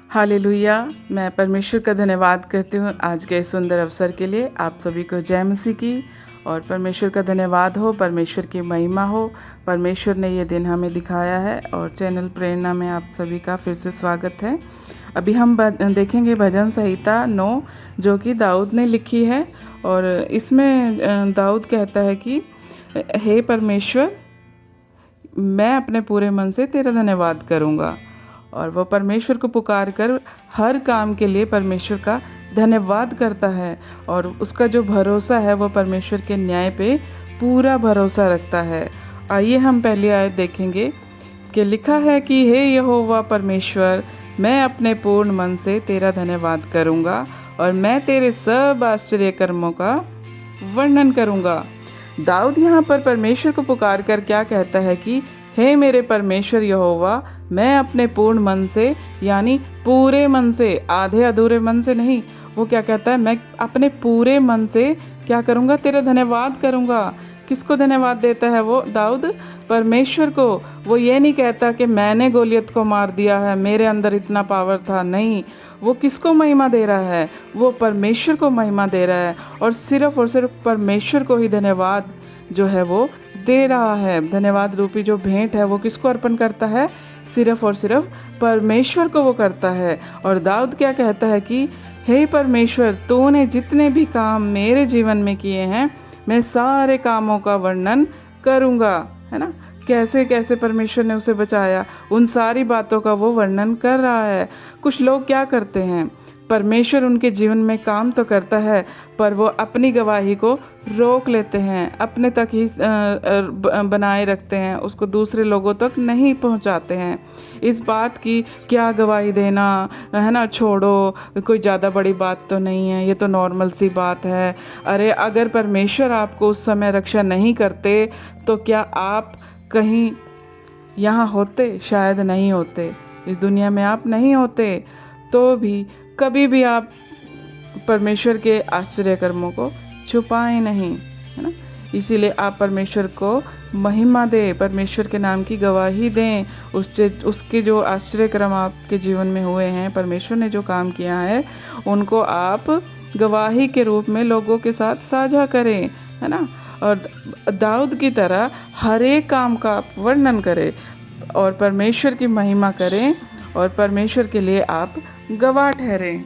Hallelujah. मैं परमेश्वर का धन्यवाद करती हूँ आज के इस सुंदर अवसर के लिए। आप सभी को जय मसीह की। और परमेश्वर का धन्यवाद हो, परमेश्वर की महिमा हो। परमेश्वर ने ये दिन हमें दिखाया है और चैनल प्रेरणा में आप सभी का फिर से स्वागत है। अभी हम देखेंगे भजन संहिता 9 जो कि दाऊद ने लिखी है। और इसमें दाऊद कहता है कि हे परमेश्वर, मैं अपने पूरे मन से तेरा धन्यवाद करूँगा। और वह परमेश्वर को पुकार कर हर काम के लिए परमेश्वर का धन्यवाद करता है। और उसका जो भरोसा है वह परमेश्वर के न्याय पे पूरा भरोसा रखता है। आइए हम पहली आयत देखेंगे कि लिखा है कि हे यहोवा परमेश्वर, मैं अपने पूर्ण मन से तेरा धन्यवाद करूँगा और मैं तेरे सब आश्चर्य कर्मों का वर्णन करूँगा। दाऊद यहाँ पर परमेश्वर को पुकार कर क्या कहता है कि हे मेरे परमेश्वर यहोवा, मैं अपने पूर्ण मन से, यानी पूरे मन से, आधे अधूरे मन से नहीं। वो क्या कहता है, मैं अपने पूरे मन से क्या करूँगा, तेरा धन्यवाद करूँगा। किसको धन्यवाद देता है वो दाऊद? परमेश्वर को। वो ये नहीं कहता कि मैंने गोलियत को मार दिया है, मेरे अंदर इतना पावर था। नहीं, वो किसको महिमा दे रहा है? वो परमेश्वर को महिमा दे रहा है और सिर्फ परमेश्वर को ही धन्यवाद जो है वो दे रहा है। धन्यवाद रूपी जो भेंट है वो किसको अर्पण करता है? सिर्फ और सिर्फ परमेश्वर को वो करता है। और दाऊद क्या कहता है कि हे परमेश्वर, तूने जितने भी काम मेरे जीवन में किए हैं, मैं सारे कामों का वर्णन करूँगा। है ना, कैसे कैसे परमेश्वर ने उसे बचाया, उन सारी बातों का वो वर्णन कर रहा है। कुछ लोग क्या करते हैं, परमेश्वर उनके जीवन में काम तो करता है पर वो अपनी गवाही को रोक लेते हैं, अपने तक ही बनाए रखते हैं, उसको दूसरे लोगों तक नहीं पहुंचाते हैं। इस बात की क्या गवाही देना, है ना, छोड़ो, कोई ज़्यादा बड़ी बात तो नहीं है, ये तो नॉर्मल सी बात है। अरे अगर परमेश्वर आपको उस समय रक्षा नहीं करते तो क्या आप कहीं यहाँ होते? शायद नहीं होते, इस दुनिया में आप नहीं होते। तो भी कभी भी आप परमेश्वर के आश्चर्य कर्मों को छुपाएं नहीं, है ना। इसीलिए आप परमेश्वर को महिमा दें, परमेश्वर के नाम की गवाही दें। उसके जो आश्चर्य कर्म आपके जीवन में हुए हैं, परमेश्वर ने जो काम किया है, उनको आप गवाही के रूप में लोगों के साथ साझा करें, है ना। और दाऊद की तरह हर एक काम का आप वर्णन करें और परमेश्वर की महिमा करें और परमेश्वर के लिए आप गवाह ठहरें।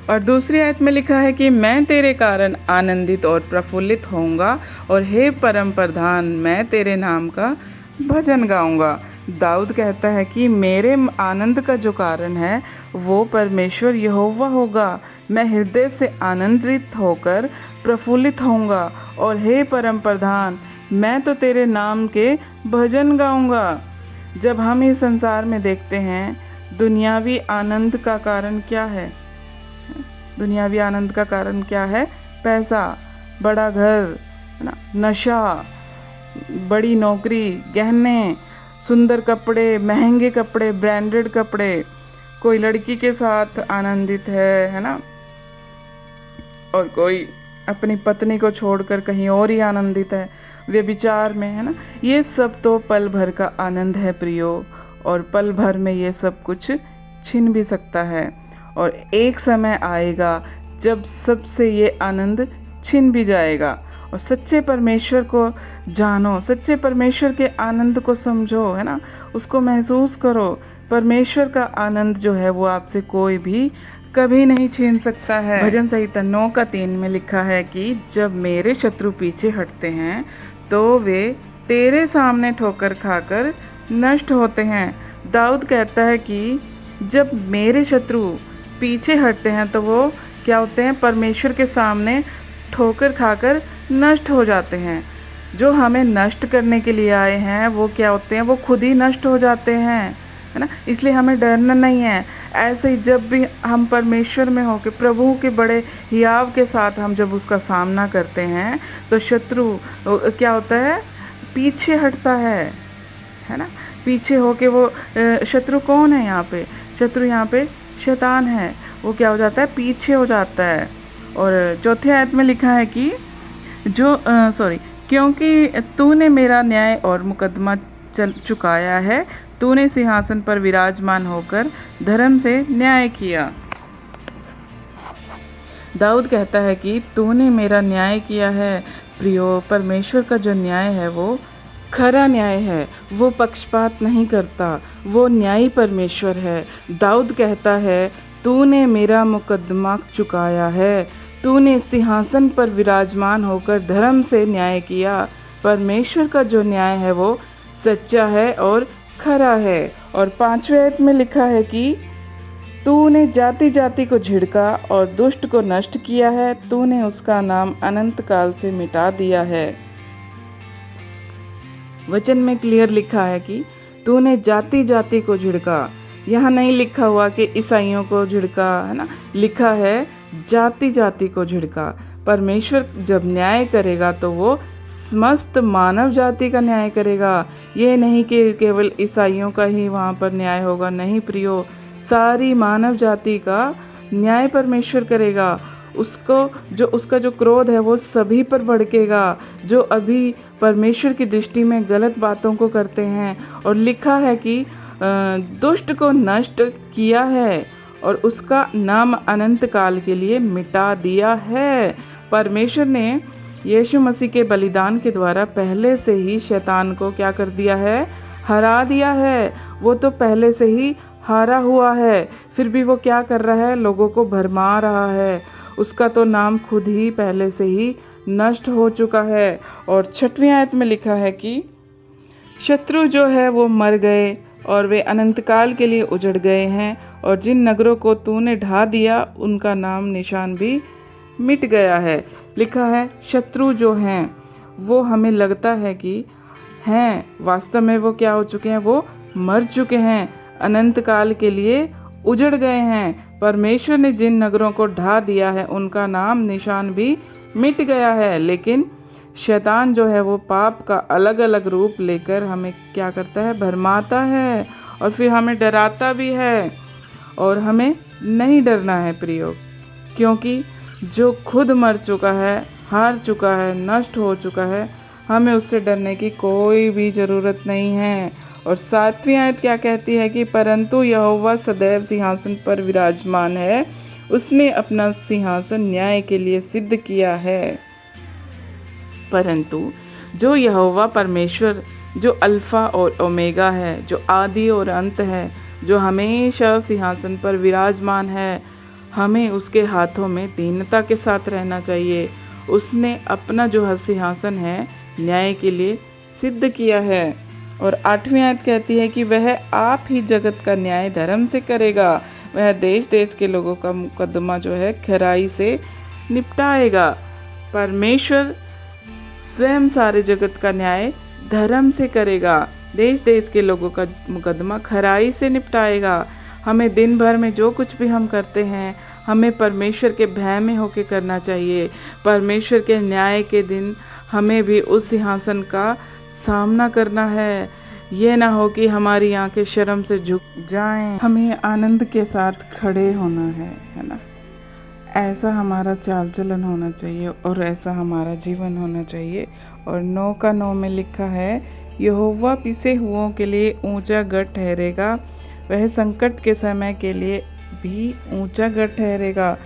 और दूसरी आयत में लिखा है कि मैं तेरे कारण आनंदित और प्रफुल्लित होऊंगा और हे परम प्रधान, मैं तेरे नाम का भजन गाऊंगा। दाऊद कहता है कि मेरे आनंद का जो कारण है वो परमेश्वर यहोवा होगा। मैं हृदय से आनंदित होकर प्रफुल्लित होऊंगा और हे परम प्रधान, मैं तो तेरे नाम के भजन गाऊंगा। जब हम इस संसार में देखते हैं, दुनियावी आनंद का कारण क्या है? दुनियावी आनंद का कारण क्या है? पैसा, बड़ा घर, है ना, नशा, बड़ी नौकरी, गहने, सुंदर कपड़े, महंगे कपड़े, ब्रांडेड कपड़े। कोई लड़की के साथ आनंदित है ना, और कोई अपनी पत्नी को छोड़कर कहीं और ही आनंदित है, व्यभिचार में, है ना। ये सब तो पल भर का आनंद है प्रियो, और पल भर में ये सब कुछ छिन भी सकता है। और एक समय आएगा जब सबसे ये आनंद छिन भी जाएगा। और सच्चे परमेश्वर को जानो, सच्चे परमेश्वर के आनंद को समझो, है ना, उसको महसूस करो। परमेश्वर का आनंद जो है वो आपसे कोई भी कभी नहीं छीन सकता है। भजन संहिता 9:3 में लिखा है कि जब मेरे शत्रु पीछे हटते हैं तो वे तेरे सामने ठोकर खाकर नष्ट होते हैं। दाऊद कहता है कि जब मेरे शत्रु पीछे हटते हैं तो वो क्या होते हैं? परमेश्वर के सामने ठोकर खाकर नष्ट हो जाते हैं। जो हमें नष्ट करने के लिए आए हैं वो क्या होते हैं? वो खुद ही नष्ट हो जाते हैं, है ना। इसलिए हमें डरना नहीं है। ऐसे ही जब भी हम परमेश्वर में होकर प्रभु के बड़े हियाव के साथ हम जब उसका सामना करते हैं तो शत्रु क्या होता है? पीछे हटता है ना। पीछे होके वो शत्रु कौन है यहाँ पे? शत्रु यहाँ पे शैतान है। वो क्या हो जाता है? पीछे हो जाता है। और चौथे आयत में लिखा है कि क्योंकि तूने मेरा न्याय और मुकदमा चुकाया है, तूने सिंहासन पर विराजमान होकर धर्म से न्याय किया। दाऊद कहता है कि तूने मेरा न्याय किया है। प्रियो, परमेश्वर का जो न्याय है वो खरा न्याय है, वो पक्षपात नहीं करता, वो न्यायी परमेश्वर है। दाऊद कहता है तूने मेरा मुकद्दमा चुकाया है, तूने सिंहासन पर विराजमान होकर धर्म से न्याय किया। परमेश्वर का जो न्याय है वो सच्चा है और खरा है। और 5वें आयत में लिखा है कि तूने जाति जाति को झिड़का और दुष्ट को नष्ट किया है, तूने उसका नाम अनंत काल से मिटा दिया है। वचन में क्लियर लिखा है कि तूने जाति जाति को झिड़का। यहाँ नहीं लिखा हुआ कि ईसाइयों को झिड़का, है ना, लिखा है जाति जाति को झिड़का। परमेश्वर जब न्याय करेगा तो वो समस्त मानव जाति का न्याय करेगा। ये नहीं कि केवल ईसाइयों का ही वहाँ पर न्याय होगा, नहीं प्रियो, सारी मानव जाति का न्याय परमेश्वर करेगा। उसका जो क्रोध है वो सभी पर भड़केगा जो अभी परमेश्वर की दृष्टि में गलत बातों को करते हैं। और लिखा है कि दुष्ट को नष्ट किया है और उसका नाम अनंत काल के लिए मिटा दिया है। परमेश्वर ने यीशु मसीह के बलिदान के द्वारा पहले से ही शैतान को क्या कर दिया है, हरा दिया है। वो तो पहले से ही हारा हुआ है, फिर भी वो क्या कर रहा है, लोगों को भरमा रहा है। उसका तो नाम खुद ही पहले से ही नष्ट हो चुका है। और 6वीं आयत में लिखा है कि शत्रु जो है वो मर गए और वे अनंत काल के लिए उजड़ गए हैं, और जिन नगरों को तूने ढा दिया उनका नाम निशान भी मिट गया है। लिखा है शत्रु जो हैं वो हमें लगता है कि हैं, वास्तव में वो क्या हो चुके हैं, वो मर चुके हैं, अनंत काल के लिए उजड़ गए हैं। परमेश्वर ने जिन नगरों को ढा दिया है उनका नाम निशान भी मिट गया है। लेकिन शैतान जो है वो पाप का अलग अलग रूप लेकर हमें क्या करता है, भरमाता है और फिर हमें डराता भी है। और हमें नहीं डरना है प्रियो, क्योंकि जो खुद मर चुका है, हार चुका है, नष्ट हो चुका है, हमें उससे डरने की कोई भी ज़रूरत नहीं है। और 7वीं आयत क्या कहती है कि परंतु यहोवा सदैव सिंहासन पर विराजमान है, उसने अपना सिंहासन न्याय के लिए सिद्ध किया है। परंतु जो यहोवा परमेश्वर, जो अल्फ़ा और ओमेगा है, जो आदि और अंत है, जो हमेशा सिंहासन पर विराजमान है, हमें उसके हाथों में दीनता के साथ रहना चाहिए। उसने अपना जो सिंहासन है न्याय के लिए सिद्ध किया है। और 8वीं आयत कहती है कि वह आप ही जगत का न्याय धर्म से करेगा, वह देश देश के लोगों का मुकद्दमा जो है खराई से निपटाएगा। परमेश्वर स्वयं सारे जगत का न्याय धर्म से करेगा, देश देश के लोगों का मुकद्दमा खराई से निपटाएगा। हमें दिन भर में जो कुछ भी हम करते हैं, हमें परमेश्वर के भय में होकर करना चाहिए। परमेश्वर के न्याय के दिन हमें भी उस सिंहासन का सामना करना है। ये ना हो कि हमारी आंखें शर्म से झुक जाएं। हमें आनंद के साथ खड़े होना है ना। ऐसा हमारा चाल चलन होना चाहिए और ऐसा हमारा जीवन होना चाहिए। और 9 का 9 में लिखा है यहोवा पिसे हुओं के लिए ऊंचा गढ़ ठहरेगा, वह संकट के समय के लिए भी ऊंचा गढ़ ठहरेगा।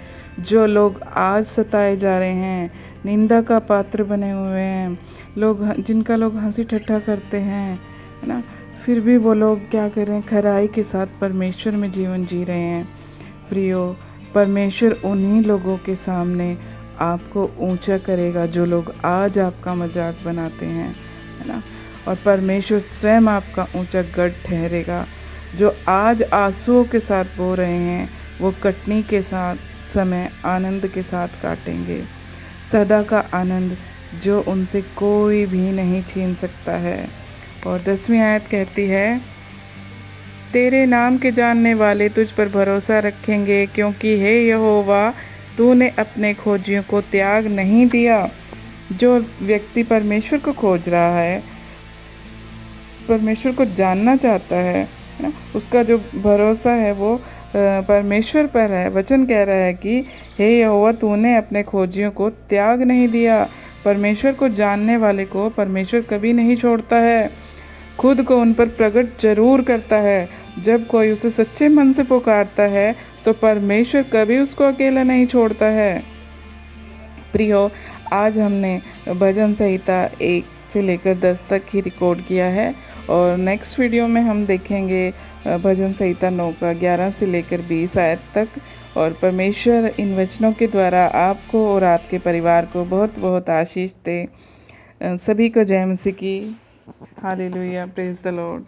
जो लोग आज सताए जा रहे हैं, निंदा का पात्र बने हुए हैं, जिनका लोग हंसी ठट्ठा करते हैं, है ना, फिर भी वो लोग क्या कर रहे हैं, खराई के साथ परमेश्वर में जीवन जी रहे हैं। प्रियो, परमेश्वर उन्हीं लोगों के सामने आपको ऊंचा करेगा जो लोग आज आपका मजाक बनाते हैं, है ना। और परमेश्वर स्वयं आपका ऊंचा गढ़ ठहरेगा। जो आज आंसुओं के साथ बो रहे हैं, वो कटनी के साथ समय आनंद के साथ काटेंगे, सदा का आनंद जो उनसे कोई भी नहीं छीन सकता है। और 10वीं आयत कहती है तेरे नाम के जानने वाले तुझ पर भरोसा रखेंगे, क्योंकि हे यहोवा तूने अपने खोजियों को त्याग नहीं दिया। जो व्यक्ति परमेश्वर को खोज रहा है, परमेश्वर को जानना चाहता है ना, उसका जो भरोसा है वो परमेश्वर पर है। वचन कह रहा है कि हे यहोवा तूने अपने खोजियों को त्याग नहीं दिया। परमेश्वर को जानने वाले को परमेश्वर कभी नहीं छोड़ता है। खुद को उन पर प्रकट जरूर करता है। जब कोई उसे सच्चे मन से पुकारता है तो परमेश्वर कभी उसको अकेला नहीं छोड़ता है। प्रियो, आज हमने भजन संहिता 1 से लेकर 10 तक ही रिकॉर्ड किया है और नेक्स्ट वीडियो में हम देखेंगे भजन संहिता 9 का 11 से लेकर 20 आयत तक। और परमेश्वर इन वचनों के द्वारा आपको और आपके परिवार को बहुत बहुत आशीष दे। सभी को जय मसीह की। Hallelujah, praise the Lord.